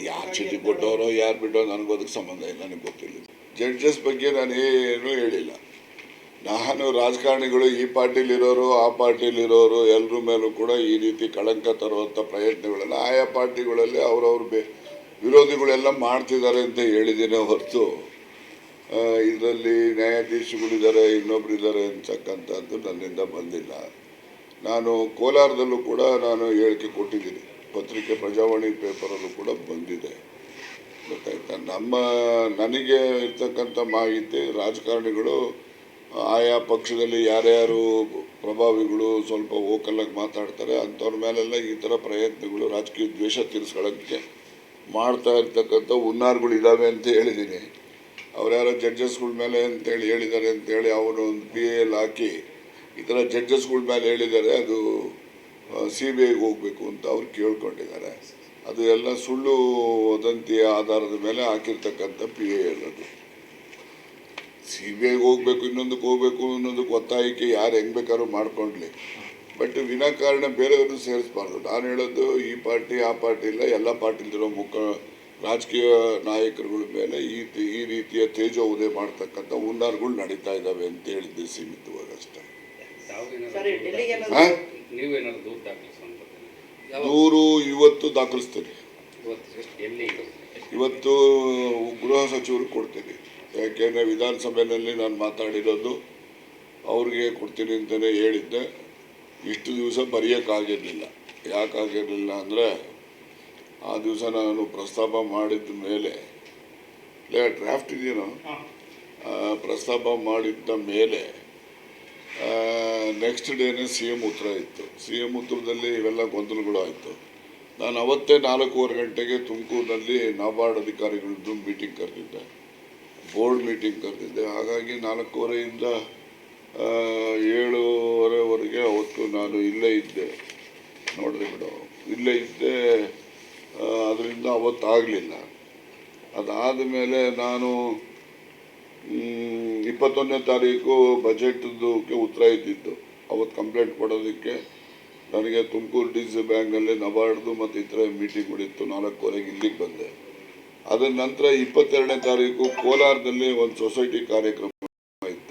ಯಾರು ಚೀಟಿ ಕೊಟ್ಟವರೋ ಯಾರು ಬಿಟ್ಟೋ ನನಗೆ ಅದಕ್ಕೆ ಸಂಬಂಧ ಇಲ್ಲ, ನನಗೆ ಗೊತ್ತಿಲ್ಲ. ಜಡ್ಜಸ್ ಬಗ್ಗೆ ನಾನು ಏನೂ ಹೇಳಿಲ್ಲ. ನಾನು ರಾಜಕಾರಣಿಗಳು ಈ ಪಾರ್ಟಿಲಿರೋರು ಆ ಪಾರ್ಟಿಲಿರೋರು ಎಲ್ಲರ ಮೇಲೂ ಕೂಡ ಈ ರೀತಿ ಕಳಂಕ ತರುವಂಥ ಪ್ರಯತ್ನಗಳೆಲ್ಲ ಆಯಾ ಪಾರ್ಟಿಗಳಲ್ಲಿ ಅವರವ್ರ ವಿರೋಧಿಗಳೆಲ್ಲ ಮಾಡ್ತಿದ್ದಾರೆ ಅಂತ ಹೇಳಿದ್ದೇನೆ ಹೊರತು ಇದರಲ್ಲಿ ನ್ಯಾಯಾಧೀಶಗಳಿದ್ದಾರೆ ಇನ್ನೊಬ್ಬರಿದ್ದಾರೆ ಅಂತಕ್ಕಂಥದ್ದು ನನ್ನಿಂದ ಬಂದಿಲ್ಲ. ನಾನು ಕೋಲಾರದಲ್ಲೂ ಕೂಡ ನಾನು ಹೇಳಿಕೆ ಕೊಟ್ಟಿದ್ದೀನಿ, ಪತ್ರಿಕೆ ಪ್ರಜಾವಾಣಿ ಪೇಪರಲ್ಲೂ ಕೂಡ ಬಂದಿದೆ, ಗೊತ್ತಾಯ್ತಾ. ನನಗೆ ಇರ್ತಕ್ಕಂಥ ಮಾಹಿತಿ ರಾಜಕಾರಣಿಗಳು ಆಯಾ ಪಕ್ಷದಲ್ಲಿ ಯಾರ್ಯಾರು ಪ್ರಭಾವಿಗಳು ಸ್ವಲ್ಪ ಓಕಲಾಗಿ ಮಾತಾಡ್ತಾರೆ ಅಂಥವ್ರ ಮೇಲೆಲ್ಲ ಈ ಥರ ಪ್ರಯತ್ನಗಳು ರಾಜಕೀಯ ದ್ವೇಷ ತೀರಿಸ್ಕೊಳ್ಳೋಕ್ಕೆ ಮಾಡ್ತಾ ಇರ್ತಕ್ಕಂಥ ಹುನ್ನಾರಗಳು ಇದ್ದಾವೆ ಅಂತ ಹೇಳಿದ್ದೀನಿ. ಅವ್ರು ಯಾರೋ ಜಡ್ಜಸ್ಗಳ ಮೇಲೆ ಅಂತೇಳಿ ಹೇಳಿದ್ದಾರೆ ಅಂತೇಳಿ ಅವರು ಒಂದು PAL ಹಾಕಿ ಈ ಥರ ಜಡ್ಜಸ್ಗಳ ಮೇಲೆ ಹೇಳಿದ್ದಾರೆ, ಅದು CBIಗೆ ಹೋಗಬೇಕು ಅಂತ ಅವ್ರು ಕೇಳ್ಕೊಂಡಿದ್ದಾರೆ. ಅದು ಎಲ್ಲ ಸುಳ್ಳು ವದಂತಿಯ ಆಧಾರದ ಮೇಲೆ ಹಾಕಿರ್ತಕ್ಕಂಥ PAL. ಅದು CBIಗೆ ಹೋಗಬೇಕು, ಇನ್ನೊಂದಕ್ಕೆ ಹೋಗಬೇಕು, ಇನ್ನೊಂದಕ್ಕೆ ಒತ್ತಾಯಕ್ಕೆ ಯಾರು ಹೆಂಗೆ ಬೇಕಾದ್ರೂ ಮಾಡ್ಕೊಂಡ್ಲಿ, ಬಟ್ ವಿನಾಕಾರಣ ಬೇರೆಯವ್ರನ್ನ ಸೇರಿಸಬಾರ್ದು. ನಾನು ಹೇಳೋದು ಈ ಪಾರ್ಟಿ ಆ ಪಾರ್ಟಿ ಇಲ್ಲ, ಎಲ್ಲ ಪಾರ್ಟಿಲಿರೋ ರಾಜಕೀಯ ನಾಯಕರುಗಳ ಮೇಲೆ ಈ ರೀತಿಯ ತೇಜೋವಧೆ ಮಾಡ್ತಕ್ಕಂಥ ಹುನ್ನಾರಗಳು ನಡೀತಾ ಇದ್ದಾವೆ ಅಂತ ಹೇಳಿದ್ದೆ ಸೀಮಿತವಾಗಿ ಅಷ್ಟೇ. ದೂರು ಇವತ್ತು ದಾಖಲಿಸ್ತೀನಿ, ಇವತ್ತು ಗೃಹ ಸಚಿವರು ಕೊಡ್ತೀನಿ. ಯಾಕೆಂದರೆ ವಿಧಾನಸಭೆಯಲ್ಲಿ ನಾನು ಮಾತಾಡಿರೋದು ಅವ್ರಿಗೆ ಕೊಡ್ತೀನಿ ಅಂತಲೇ ಹೇಳಿದ್ದೆ. ಇಷ್ಟು ದಿವಸ ಬರೆಯೋಕ್ಕಾಗಿರಲಿಲ್ಲ. ಯಾಕಾಗಿರಲಿಲ್ಲ ಅಂದರೆ ಆ ದಿವಸ ನಾನು ಪ್ರಸ್ತಾಪ ಮಾಡಿದ ಮೇಲೆ ಡ್ರಾಫ್ಟ್ ಇದೆಯೋ ಪ್ರಸ್ತಾಪ ಮಾಡಿದ್ದ ಮೇಲೆ ನೆಕ್ಸ್ಟ್ ಡೇನೇ CM ಉತ್ತರ ಇತ್ತು. CM ಉತ್ತರದಲ್ಲಿ ಇವೆಲ್ಲ ಗೊಂದಲಗಳು ಆಯಿತು. ನಾನು ಅವತ್ತೇ 4:15 ಗಂಟೆಗೆ ತುಮಕೂರಿನಲ್ಲಿ ನಾಬಾರ್ಡ್ ಅಧಿಕಾರಿಗಳದ್ದು ಮೀಟಿಂಗ್ ಕರೆದಿದ್ದೆ, ಬೋರ್ಡ್ ಮೀಟಿಂಗ್ ಕರೆದಿದ್ದೆ. ಹಾಗಾಗಿ 4:15ರಿಂದ 7:30ವರೆಗೆ ಅವತ್ತು ನಾನು ಇಲ್ಲೇ ಇದ್ದೆ. ನೋಡ್ರಿ ಬಿಡು, ಇಲ್ಲೇ ಇದ್ದೆ. ಅದರಿಂದ ಅವತ್ತಾಗಲಿಲ್ಲ. ಅದಾದ ಮೇಲೆ ನಾನು 21ನೇ ತಾರೀಕು ಬಜೆಟ್ದಕ್ಕೆ ಉತ್ತರ ಇದ್ದಿದ್ದು. ಅವತ್ತು ಕಂಪ್ಲೇಂಟ್ ಕೊಡೋದಕ್ಕೆ ನನಗೆ ತುಮಕೂರು DCC ಬ್ಯಾಂಕ್ನಲ್ಲಿ ನಬಾರ್ಡ್ದು ಮತ್ತು ಇತರ ಮೀಟಿಂಗ್ಗಳಿತ್ತು. 4:15ಗೆ ಇಲ್ಲಿಗೆ ಬಂದೆ. ಅದರ ನಂತರ 22ನೇ ತಾರೀಕು ಕೋಲಾರದಲ್ಲಿ ಒಂದು ಸೊಸೈಟಿ ಕಾರ್ಯಕ್ರಮ ಇತ್ತು.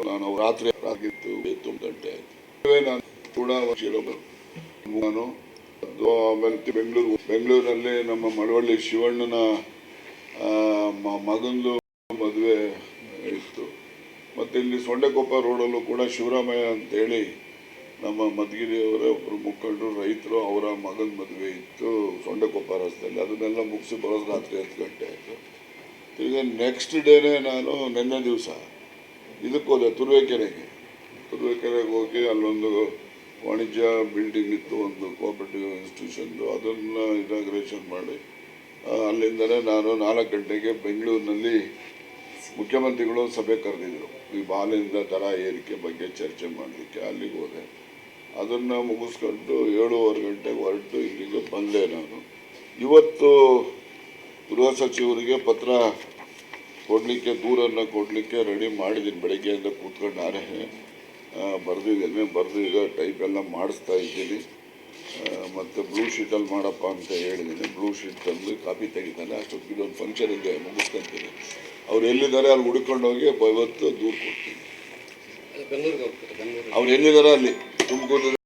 ನಾನು ರಾತ್ರಿ ಆಗಿತ್ತು 9 ಗಂಟೆ ಆಯಿತು. ನಾನು ಕೂಡ ನಾನು ಆಮೇಲೆ ಬೆಂಗಳೂರಲ್ಲಿ ನಮ್ಮ ಮಳವಳ್ಳಿ ಶಿವಣ್ಣನ ಮಗಂದು ಮದುವೆ ಇತ್ತು. ಮತ್ತು ಇಲ್ಲಿ ಸೊಂಡೆಕೊಪ್ಪ ರೋಡಲ್ಲೂ ಕೂಡ ಶಿವರಾಮಯ್ಯ ಅಂತೇಳಿ ನಮ್ಮ ಮಧುಗಿರಿಯವರ ಒಬ್ಬರು ಮುಖಂಡರು ರೈತರು ಅವರ ಮಗನ ಮದುವೆ ಇತ್ತು ಸೊಂಡೆಕೊಪ್ಪ ರಸ್ತೆಯಲ್ಲಿ. ಅದನ್ನೆಲ್ಲ ಮುಗಿಸಿ ಬರೋದು ರಾತ್ರಿ 10 ಗಂಟೆ ಆಯಿತು. ಈಗ ನೆಕ್ಸ್ಟ್ ಡೇನೇ ನಾನು ನಿನ್ನೆ ದಿವಸ ಇದಕ್ಕೆ ಹೋದೆ, ತುರುವೇಕೆರೆಗೆ ಹೋಗಿ ಅಲ್ಲೊಂದು ವಾಣಿಜ್ಯ ಬಿಲ್ಡಿಂಗ್ ಇತ್ತು, ಒಂದು ಕೋಆಪರೇಟಿವ್ ಇನ್ಸ್ಟಿಟ್ಯೂಷನ್ದು. ಅದನ್ನು ಇನಾಗ್ರೇಷನ್ ಮಾಡಿ ಅಲ್ಲಿಂದಲೇ ನಾನು 4 ಗಂಟೆಗೆ ಬೆಂಗಳೂರಿನಲ್ಲಿ ಮುಖ್ಯಮಂತ್ರಿಗಳು ಸಭೆ ಕರೆದಿದ್ದರು ಈ ಹಾಲಿನ ದರ ಏರಿಕೆ ಬಗ್ಗೆ ಚರ್ಚೆ ಮಾಡಲಿಕ್ಕೆ. ಅಲ್ಲಿಗೆ ಹೋದೆ. ಅದನ್ನು ಮುಗಿಸ್ಕೊಂಡು 7:15 ಗಂಟೆಗೆ ಹೊರಟು ಇಲ್ಲಿಗೆ ಬಂದೆ. ನಾನು ಇವತ್ತು ಗೃಹ ಸಚಿವರಿಗೆ ಪತ್ರ ಕೊಡಲಿಕ್ಕೆ, ದೂರನ್ನು ಕೊಡಲಿಕ್ಕೆ ರೆಡಿ ಮಾಡಿದ್ದೀನಿ. ಬೆಳಗ್ಗೆಯಿಂದ ಕೂತ್ಕೊಂಡು ನಾನೇ ಬರೆದು ಈಗ ಟೈಪ್ ಎಲ್ಲ ಮಾಡಿಸ್ತಾ ಇದ್ದೀನಿ. ಮತ್ತು ಬ್ಲೂ ಶೀಟಲ್ಲಿ ಮಾಡಪ್ಪ ಅಂತ ಹೇಳಿದ್ದೀನಿ. ಬ್ಲೂ ಶೀಟ್ ತಂದು ಕಾಪಿ ತೆಗಿತಾನೆ. ಅಷ್ಟೊತ್ತಿಗೆ ಇದೊಂದು ಫಂಕ್ಷನ್ ಇದೆ, ಮುಗಿಸ್ಕೊತೀನಿ. ಅವ್ರು ಎಲ್ಲಿದ್ದಾರೆ ಅಲ್ಲಿ ಹುಡ್ಕೊಂಡು ಹೋಗಿ ಇವತ್ತು ದೂರು ಕೊಡ್ತೀನಿ. ಅವ್ರು ಎಲ್ಲಿದ್ದಾರೆ ಅಲ್ಲಿ ತುಮಕೂರು